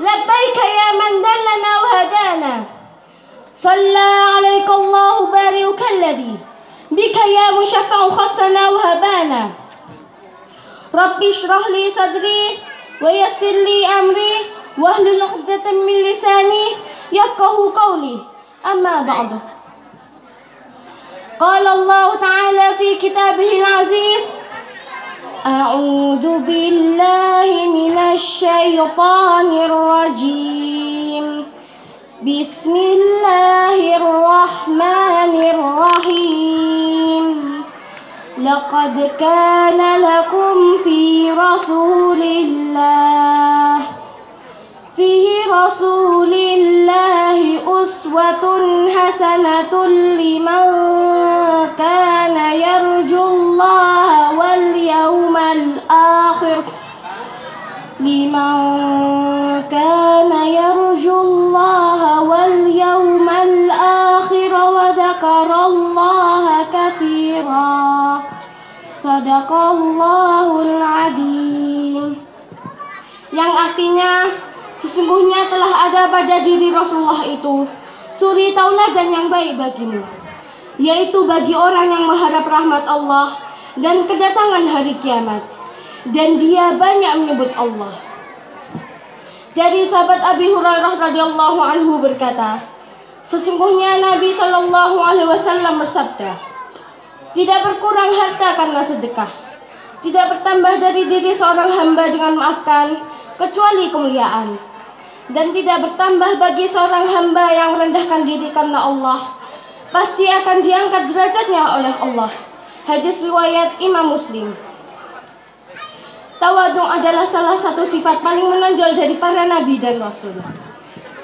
لبيك يا من دلنا وهدانا صلى عليك الله بارئك الذي بك يا مشفع خصنا وهبانا ربي اشرح لي صدري ويسر لي أمري واحلل عقدة من لساني يفقه قولي أما بعد قال الله تعالى في كتابه العزيز أعوذ بالله من الشيطان الرجيم بسم الله الرحمن الرحيم لقد كان لكم في رسول الله أسوة حسنة لمن كان يرجو الله واليوم الآخر وذكر الله كثيرا صدق Allahul Adzim. Yang artinya sesungguhnya telah ada pada diri Rasulullah itu suri tauladan yang baik bagimu, yaitu bagi orang yang mengharap rahmat Allah dan kedatangan hari kiamat, dan dia banyak menyebut Allah. Dari sahabat Abi Hurairah radhiyallahu anhu berkata, sesungguhnya Nabi Shallallahu Alaihi Wasallam bersabda, tidak berkurang harta karena sedekah, tidak bertambah dari diri seorang hamba dengan maafkan kecuali kemuliaan, dan tidak bertambah bagi seorang hamba yang merendahkan diri karena Allah, pasti akan diangkat derajatnya oleh Allah. Hadis riwayat Imam Muslim. Tawadhu adalah salah satu sifat paling menonjol dari para nabi dan rasul.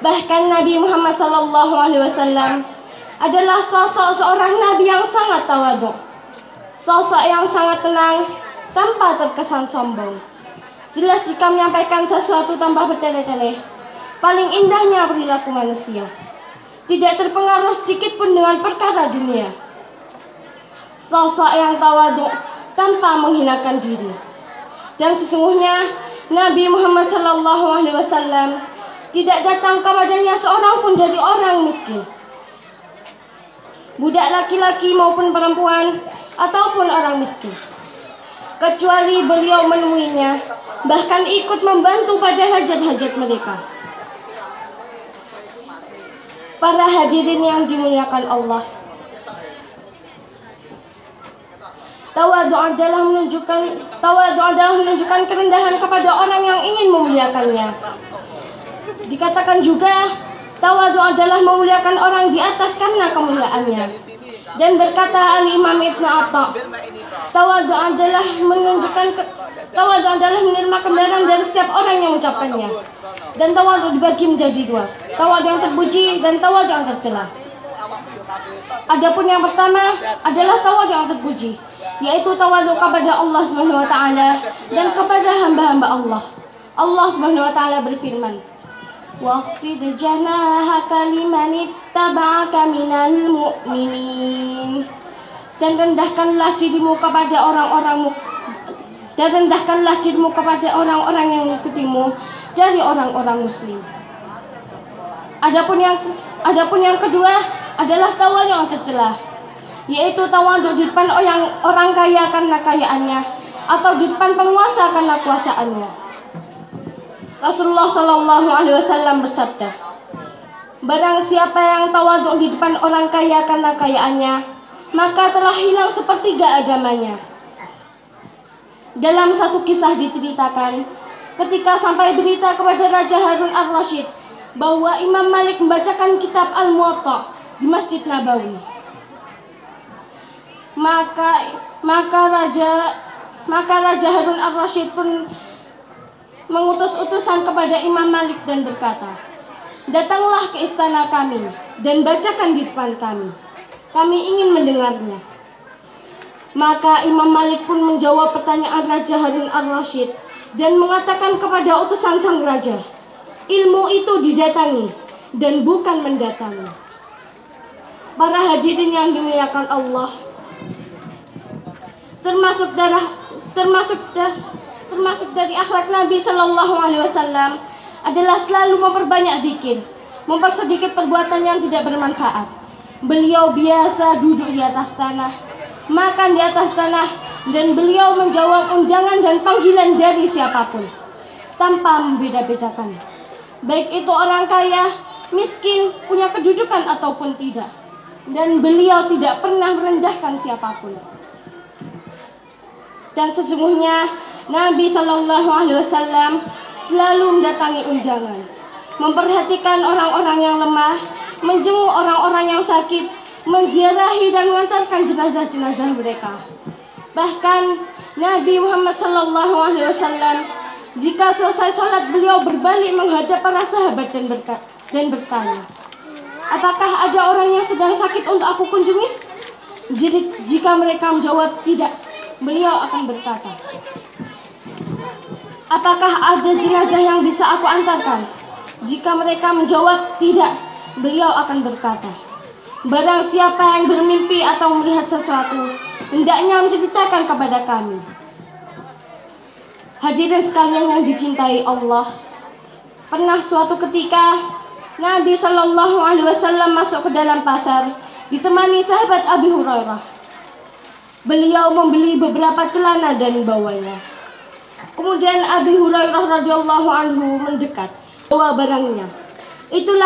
Bahkan Nabi Muhammad SAW adalah sosok seorang nabi yang sangat tawadhu, sosok yang sangat tenang tanpa terkesan sombong. Jelas jika menyampaikan sesuatu tanpa bertele-tele. Paling indahnya perilaku manusia, tidak terpengaruh sedikit pun dengan perkara dunia. Sosok yang tawadhu tanpa menghinakan diri. Dan sesungguhnya Nabi Muhammad SAW tidak datang kepadanya seorang pun dari orang miskin, budak laki-laki maupun perempuan ataupun orang miskin, kecuali beliau menemuinya, bahkan ikut membantu pada hajat-hajat mereka. Para hadirin yang dimuliakan Allah, tawadhu adalah menunjukkan kerendahan kepada orang yang ingin memuliakannya. Dikatakan juga, tawadhu adalah memuliakan orang di atas karena kemuliaannya. Dan berkata Al-Imam Ibn Atta, tawadhu adalah menerima kebenaran dari setiap orang yang mengucapkannya. Dan tawadhu dibagi menjadi dua, tawadhu yang terpuji dan tawadhu yang tercela. Adapun yang pertama adalah tawadhu yang terpuji, yaitu tawadhu kepada Allah Subhanahu wa taala dan kepada hamba-hamba Allah. Allah Subhanahu wa taala berfirman, "Waqfid janahaka liman ittaba'aka minal mu'minin." Dan rendahkanlah dirimu kepada orang-orang yang mengikutimu dari orang-orang muslim. Adapun yang kedua adalah tawadhu yang tercela, yaitu tawadhu di depan orang kaya karena kayaannya atau di depan penguasa karena kuasaannya. Rasulullah Shallallahu Alaihi Wasallam bersabda, barang siapa yang tawadhu di depan orang kaya karena kayaannya, maka telah hilang sepertiga agamanya. Dalam satu kisah diceritakan, ketika sampai berita kepada Raja Harun al-Rasyid bahwa Imam Malik membacakan kitab Al-Muwatta di Masjid Nabawi, maka Raja Harun al-Rasyid pun mengutus utusan kepada Imam Malik dan berkata, datanglah ke istana kami dan bacakan di depan kami. Kami ingin mendengarnya. Maka Imam Malik pun menjawab pertanyaan Raja Harun al-Rasyid dan mengatakan kepada utusan sang raja, ilmu itu didatangi dan bukan mendatangi. Para hadirin yang dimuliakan Allah, termasuk dari akhlak Nabi Sallallahu Alaihi Wasallam adalah selalu memperbanyak zikir, mempersedikit perbuatan yang tidak bermanfaat. Beliau biasa duduk di atas tanah, makan di atas tanah, dan beliau menjawab undangan dan panggilan dari siapapun tanpa membeda-bedakan, baik itu orang kaya, miskin, punya kedudukan ataupun tidak. Dan beliau tidak pernah merendahkan siapapun. Dan sesungguhnya Nabi Shallallahu Alaihi Wasallam selalu mendatangi undangan, memperhatikan orang-orang yang lemah, menjenguk orang-orang yang sakit, menziarahi dan mengantarkan jenazah-jenazah mereka. Bahkan Nabi Muhammad Shallallahu Alaihi Wasallam jika selesai sholat, beliau berbalik menghadap para sahabat dan bertanya, apakah ada orang yang sedang sakit untuk aku kunjungi? Jika mereka menjawab tidak, beliau akan berkata, apakah ada jenazah yang bisa aku antarkan? Jika mereka menjawab tidak, beliau akan berkata, barang siapa yang bermimpi atau melihat sesuatu, hendaknya menceritakan kepada kami. Hadirin sekalian yang dicintai Allah, pernah suatu ketika Nabi Shallallahu Alaihi Wasallam masuk ke dalam pasar ditemani sahabat Abi Hurairah. Beliau membeli beberapa celana dan membawanya. Kemudian Abi Hurairah radhiyallahu anhu mendekat, bawa barangnya. Itulah